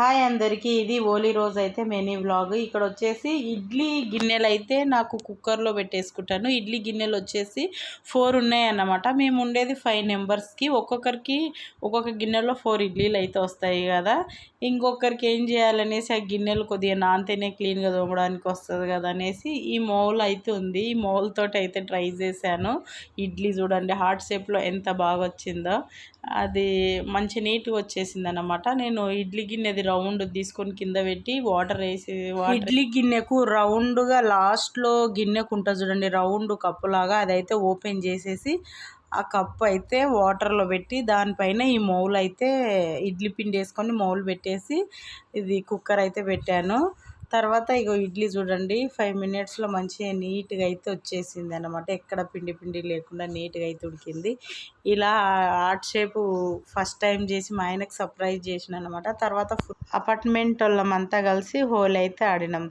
Hi అందరికీ, ఇది ఓలీ రోజు అయితే మెనీ వ్లాగ్. ఇక్కడ వచ్చేసి ఇడ్లీ గిన్నెలు అయితే నాకు కుక్కర్లో పెట్టేసుకుంటాను. ఇడ్లీ గిన్నెలు వచ్చేసి 4 ఉన్నాయన్నమాట. మేము ఉండేది 5 మెంబర్స్కి. ఒక్కొక్కరికి ఒక్కొక్క గిన్నెలో 4 ఇడ్లీలు అయితే వస్తాయి కదా. ఇంకొకరికి ఏం చేయాలనేసి ఆ గిన్నెలు కొద్దిగా నానితేనే క్లీన్గా తోమడానికి వస్తుంది కదా అనేసి ఈ మౌల్ అయితే ఉంది. ఈ మౌల్ తోటి అయితే ట్రై చేశాను. ఇడ్లీ చూడండి హార్ట్ షేప్లో ఎంత బాగా వచ్చిందో. అది మంచి నీట్గా వచ్చేసింది అన్నమాట. నేను ఇడ్లీ గిన్నెది రౌండ్ తీసుకొని కింద పెట్టి వాటర్ వేసి, ఇడ్లీ గిన్నెకు రౌండ్గా లాస్ట్లో గిన్నెకు ఉంటుంది చూడండి రౌండ్ కప్పు లాగా, అదైతే ఓపెన్ చేసేసి ఆ కప్పు అయితే వాటర్లో పెట్టి దానిపైన ఈ మౌల్ అయితే ఇడ్లీ పిండి వేసుకొని మౌల్ పెట్టేసి ఇది కుక్కర్ అయితే పెట్టాను. తర్వాత ఇగో ఇడ్లీ చూడండి 5 మినిట్స్లో మంచిగా నీట్గా అయితే వచ్చేసింది అనమాట. ఎక్కడ పిండి పిండి లేకుండా నీట్గా అయితే ఉడికింది. ఇలా హార్ట్ షేప్ ఫస్ట్ టైం చేసి మా ఆయనకు సర్ప్రైజ్ చేసిన అనమాట. తర్వాత అపార్ట్మెంట్ వాళ్ళమంతా కలిసి హోలీ అయితే ఆడినాం.